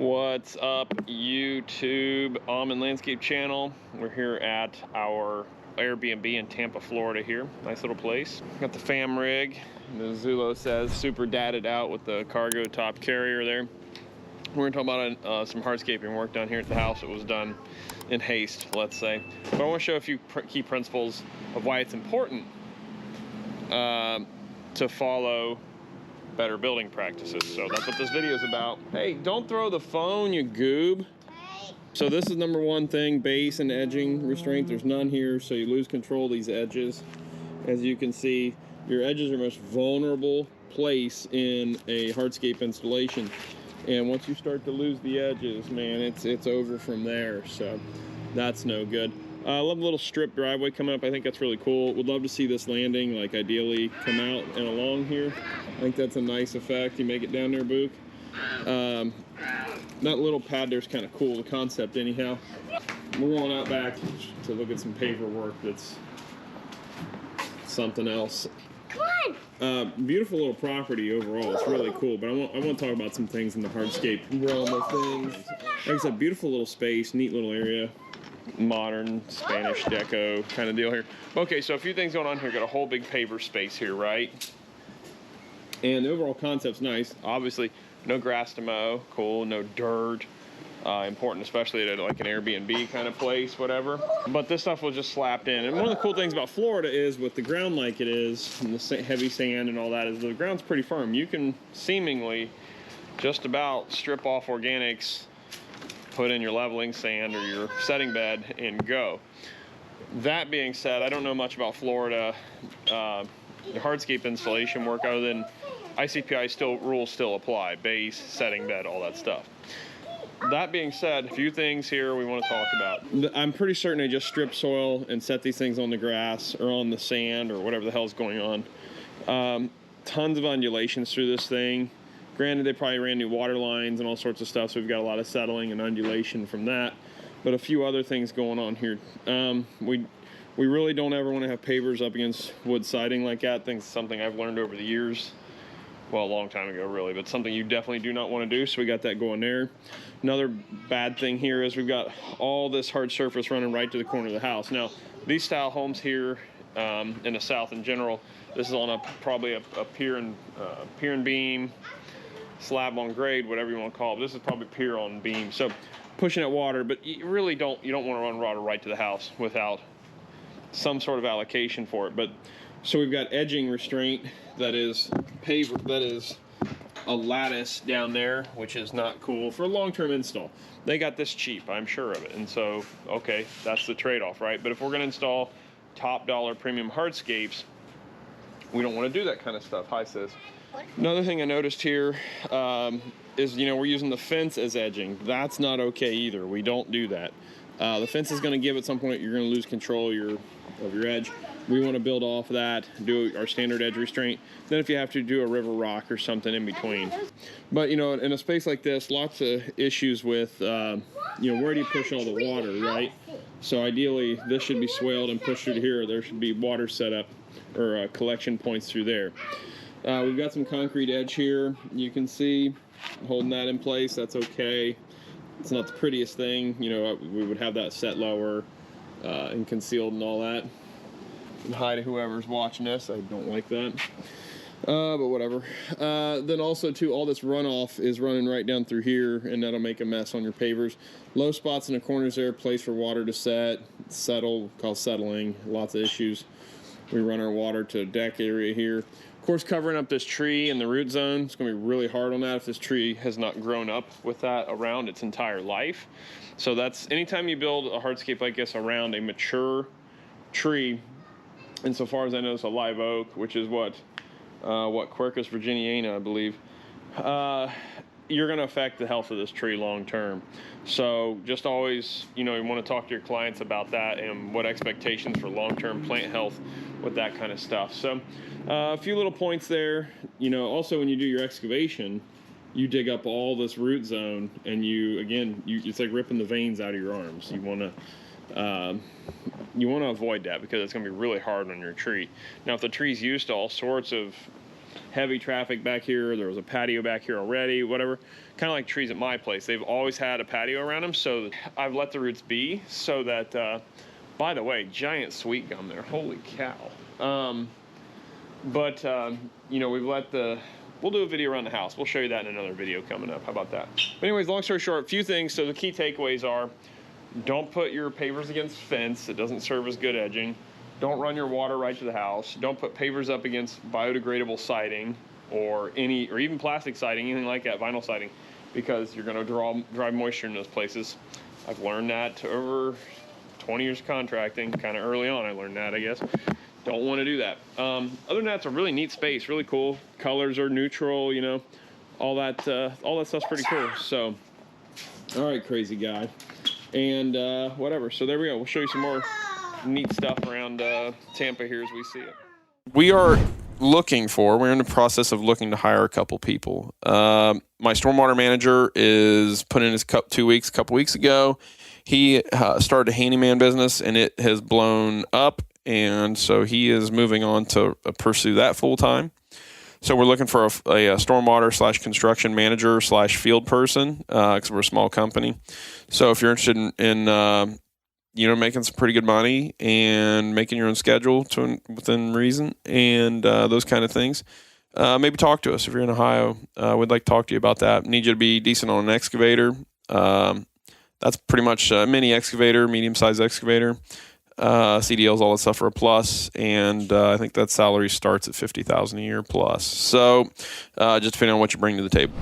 What's up, YouTube? Auman Landscape Channel. We're here at our Airbnb in Tampa, Florida here. Nice little place. Got the fam rig. The Zulo says super dadded out with the cargo top carrier there. We're gonna talk about some hardscaping work done here at the house. It was done in haste, let's say. But I wanna show a few key principles of why it's important to follow better building practices. So that's what this video is about. Hey, don't throw the phone, you goob. So this is number one thing, base and edging restraint. There's none here, so you lose control of these edges. As you can see, your edges are most vulnerable place in a hardscape installation. And once you start to lose the edges, man, it's over from there. So that's no good. I love the little strip driveway coming up. I think that's really cool. Would love to see this landing, like ideally come out and along here. I think that's a nice effect. You make it down there, Book. That little pad there's kind of cool, the concept anyhow. We're going out back to look at some paver work that's something else. Come on! Beautiful little property overall. It's really cool, but I want to talk about some things in the hardscape realm of things. Like I said, beautiful little space, neat little area. Modern Spanish deco kind of deal here. Okay, so a few things going on here. Got a whole big paver space here, right? And the overall concept's nice. Obviously, no grass to mow, cool. No dirt, important, especially at like an Airbnb kind of place, whatever. But this stuff was just slapped in. And one of the cool things about Florida is, with the ground like it is, and the heavy sand and all that, is the ground's pretty firm. You can seemingly just about strip off organics, put in your leveling sand or your setting bed, and go. That being said, I don't know much about Florida the hardscape installation work, other than ICPI rules still apply: base, setting bed, all that stuff. That being said, a few things here we want to talk about. I'm pretty certain they just strip soil and set these things on the grass or on the sand or whatever the hell's going on. Tons of undulations through this thing. Granted, they probably ran new water lines and all sorts of stuff, so we've got a lot of settling and undulation from that. But a few other things going on here. We really don't ever want to have pavers up against wood siding like that. Things something I've learned over the years. Well, a long time ago, really, but something you definitely do not want to do, so we got that going there. Another bad thing here is we've got all this hard surface running right to the corner of the house. Now, these style homes here in the South in general, this is on probably a pier and beam, slab on grade, whatever you want to call it. This is probably pier on beam, so pushing at water, but you really don't want to run water right to the house without some sort of allocation for it. But so we've got edging restraint that is paver, that is a lattice down there, which is not cool for a long-term install. They got this cheap, I'm sure of it, and so okay, that's the trade-off, right? But if we're going to install top dollar premium hardscapes, we don't want to do that kind of stuff. Hi, sis. Another thing I noticed here is, we're using the fence as edging. That's not okay either. We don't do that. The fence is going to give at some point, you're going to lose control of your edge. We want to build off of that, do our standard edge restraint. Then if you have to, do a river rock or something in between. But, in a space like this, lots of issues with, where do you push all the water, right? So ideally, this should be swaled and pushed through here. There should be water set up or collection points through there. We've got some concrete edge here. You can see, holding that in place, that's okay. It's not the prettiest thing. We would have that set lower and concealed and all that. And hi to whoever's watching this. I don't like that. But whatever. Then also too, all this runoff is running right down through here, and that'll make a mess on your pavers. Low spots in the corners there, place for water to settle, called settling. Lots of issues. We run our water to a deck area here. Of course, covering up this tree in the root zone, it's going to be really hard on that if this tree has not grown up with that around its entire life. So that's, anytime you build a hardscape like this around a mature tree, and so far as I know, it's a live oak, which is what Quercus virginiana, I believe, you're going to affect the health of this tree long term. So just always, you want to talk to your clients about that and what expectations for long-term plant health with that kind of stuff. So a few little points there. Also when you do your excavation, you dig up all this root zone, and it's like ripping the veins out of your arms. You want to avoid that, because it's going to be really hard on your tree. Now, if the tree's used to all sorts of heavy traffic back here. There was a patio back here already, whatever. Kind of like trees at my place. They've always had a patio around them, so I've let the roots be so that, by the way, giant sweet gum there. Holy cow. You know, we'll do a video around the house. We'll show you that in another video coming up. How about that? But anyways, long story short, a few things. So the key takeaways are, don't put your pavers against fence. It doesn't serve as good edging. Don't run your water right to the house. Don't put pavers up against biodegradable siding or even plastic siding, anything like that, vinyl siding, because you're gonna drive moisture in those places. I've learned that over 20 years of contracting, kind of early on I learned that, I guess. Don't want to do that. Other than that, it's a really neat space, really cool. Colors are neutral, you know, all that stuff's pretty cool. So, all right, crazy guy. And whatever, so there we go. We'll show you some more neat stuff around Tampa here as we see it. We're in the process of looking to hire a couple people. My stormwater manager is put in his a couple weeks ago. He started a handyman business and it has blown up. And so he is moving on to pursue that full time. So we're looking for a stormwater / construction manager / field person because we're a small company. So if you're interested in you know, making some pretty good money and making your own schedule within reason and those kind of things, maybe talk to us. If you're in Ohio, we'd like to talk to you about that. Need you to be decent on an excavator. That's pretty much a mini excavator, medium-sized excavator. CDLs, all that stuff are a plus, and I think that salary starts at $50,000 a year plus. So, just depending on what you bring to the table.